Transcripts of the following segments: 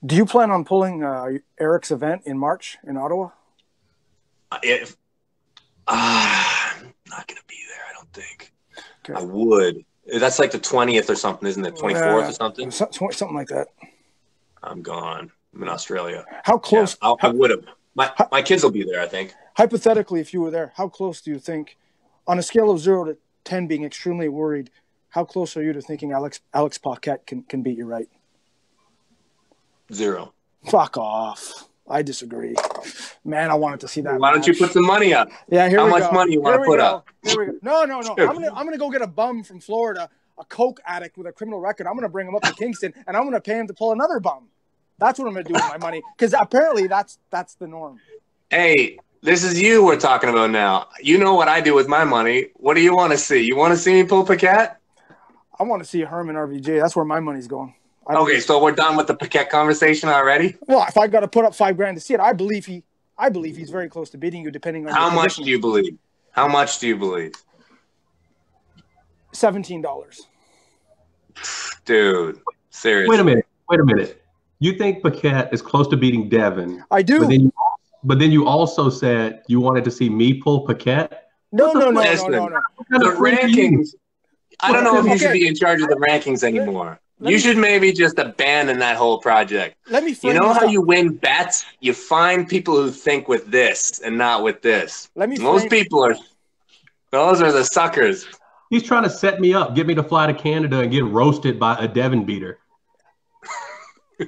Do you plan on pulling Eric's event in March in Ottawa? If I'm not gonna be there, I don't think. Okay. I would. That's like the 20th or something, isn't it? 24th or something. Something like that. I'm gone. I'm in Australia. How close? Yeah, I would have. My kids will be there, I think. Hypothetically, if you were there, how close do you think, on a scale of 0 to 10 being extremely worried, how close are you to thinking Alex Paquette can beat you right? 0. Fuck off. I disagree. Man, I wanted to see that. Why don't you put some money up? Yeah, here How we go. much money you want to put up? Here we go. No. I'm gonna go get a bum from Florida, a coke addict with a criminal record. I'm gonna bring him up to Kingston, and I'm gonna pay him to pull another bum. That's what I'm gonna do with my money, because apparently that's the norm. Hey, this is you we're talking about now. You know what I do with my money. What do you want to see? You want to see me pull Paquette? I want to see Herman RVJ. That's where my money's going. Okay, so we're done with the Paquette conversation already? Well, if I got to put up $5,000 to see it, I believe he's very close to beating you, depending on how much do you believe? How much do you believe? $17. Dude, seriously. Wait a minute. You think Paquette is close to beating Devon? I do. But then you also said you wanted to see me pull Paquette? No. The rankings. I don't know if you should be in charge of the rankings anymore. You should maybe just abandon that whole project. You know how you win bets? You find people who think with this and not with this. Those are the suckers. He's trying to set me up, get me to fly to Canada and get roasted by a Devon beater.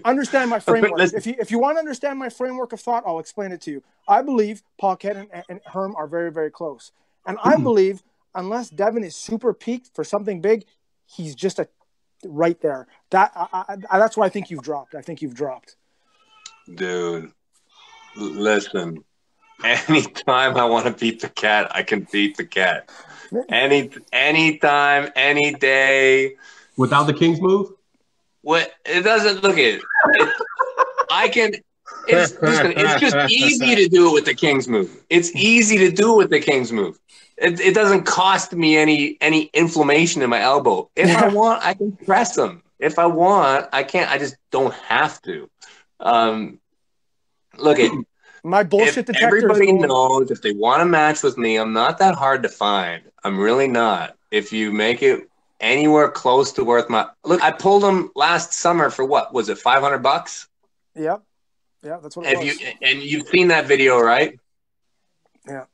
Understand my framework. If you want to understand my framework of thought, I'll explain it to you. I believe Paquette and Herm are very, very close. And I believe unless Devon is super peaked for something big, he's just right there. That's why I think you've dropped. Dude, listen. Anytime I want to beat the cat, I can beat the cat. Anytime, any day. Without the King's move? What? It doesn't look it. It's just easy to do it with the King's move. It's easy to do it with the King's move. It doesn't cost me any inflammation in my elbow. If I want, I can press them. If I want, I can't. I just don't have to. Look at my bullshit detector. Everybody knows if they want to match with me, I'm not that hard to find. I'm really not. If you make it anywhere close to worth my look, I pulled them last summer for what was it, $500? Yep. Yeah, that's what it was. And you've seen that video, right? Yeah.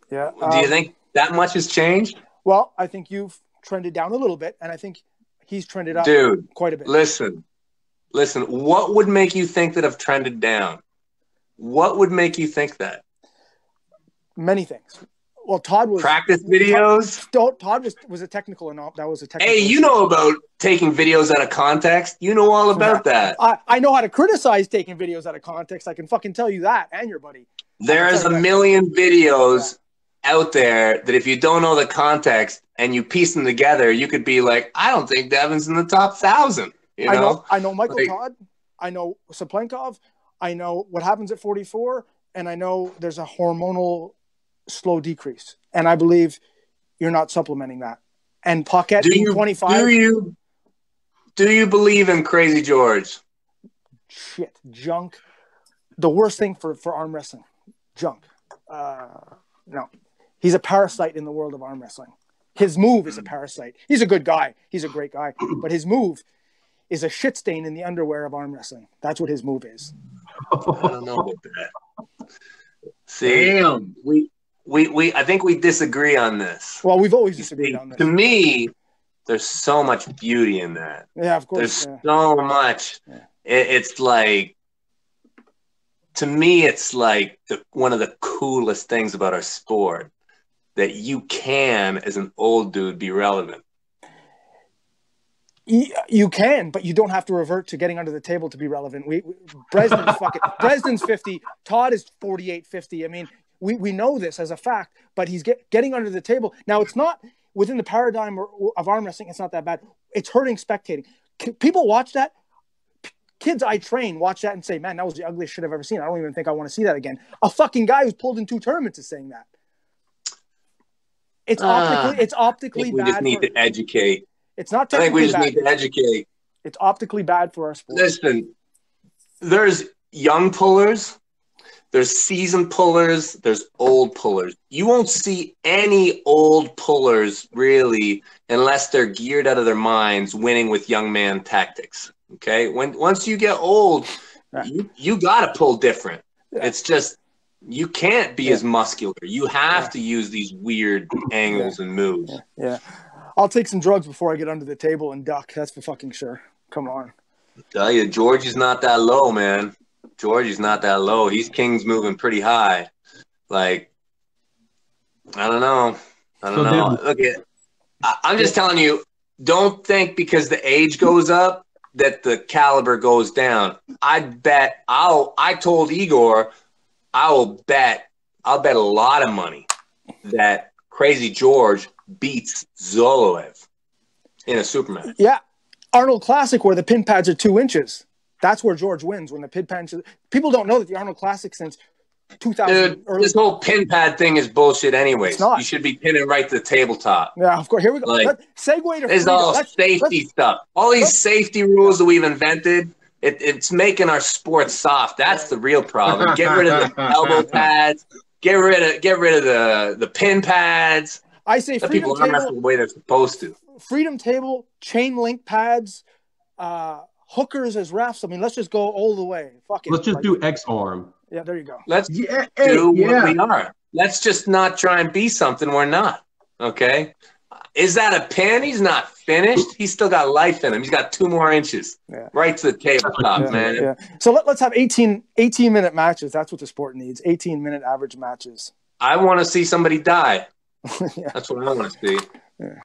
Yeah. Do you think that much has changed? Well, I think you've trended down a little bit, and I think he's trended up quite a bit. Listen. What would make you think that I've trended down? What would make you think that? Many things. Well, Todd was practice videos. Todd was a technical, and that was a technical. Hey, you know about taking videos out of context. You know all about that. I know how to criticize taking videos out of context. I can fucking tell you that, and your buddy. There is a million videos out there that if you don't know the context and you piece them together, you could be like, I don't think Devon's in the top 1,000. I know Michael Todd. I know Saplenkov. I know what happens at 44, and I know there's a hormonal slow decrease, and I believe you're not supplementing that. And Paquette being 25. Do you believe in Crazy George? Shit, junk. The worst thing for arm wrestling, junk. No, he's a parasite in the world of arm wrestling. His move is a parasite. He's a good guy. He's a great guy, but his move is a shit stain in the underwear of arm wrestling. That's what his move is. I don't know about that. See, damn. I think we disagree on this. Well, we've always disagreed on this. To me, there's so much beauty in that. Yeah, of course. There's so much. Yeah. It's like, to me, it's like one of the coolest things about our sport, that you can, as an old dude, be relevant. You can, but you don't have to revert to getting under the table to be relevant. Dresden's 50. Todd is 48, 50. I mean, we know this as a fact, but he's getting under the table. Now, it's not within the paradigm of arm wrestling. It's not that bad. It's hurting spectating. People watch that. Kids I train watch that and say, man, that was the ugliest shit I've ever seen. I don't even think I want to see that again. A fucking guy who's pulled in 2 tournaments is saying that. It's optically bad. We just need to educate. It's not I think we just need to educate. It's optically bad for our sport. Listen, there's young pullers, there's seasoned pullers, there's old pullers. You won't see any old pullers really unless they're geared out of their minds winning with young man tactics. Okay? Once you get old, you got to pull different. Yeah. It's just you can't be as muscular. You have to use these weird angles and moves. Yeah. I'll take some drugs before I get under the table and duck. That's for fucking sure. Come on. I tell you, Georgie's not that low, man. Georgie's not that low. He's King's moving pretty high. Like, I don't know. Look, I'm just telling you, don't think because the age goes up that the caliber goes down. I told Igor, I'll bet a lot of money that Crazy George beats Zoloev in a Superman. Yeah. Arnold Classic, where the pin pads are 2 inches. That's where George wins, when the pin pads. People don't know that the Arnold Classic since 2000. Dude, this whole pin pad thing is bullshit anyways. You should be pinning right to the tabletop. Yeah, of course. Here we go. Like, segue to It's all safety stuff. All these safety rules that we've invented, it's making our sport soft. That's the real problem. Get rid of the elbow pads. Get rid of the pin pads. I say the people aren't wrestling the way they're supposed to. Freedom table, chain link pads, hookers as refs. I mean, let's just go all the way. Fuck it. Let's just do X arm. Yeah, there you go. Let's do what we are. Let's just not try and be something we're not. Okay? Is that a pin? He's not finished. He's still got life in him. He's got 2 more inches. Yeah. Right to the tabletop, man. Yeah. So let's have 18-minute matches. That's what the sport needs. 18-minute average matches. I want to see somebody die. That's what I want to see. Yeah.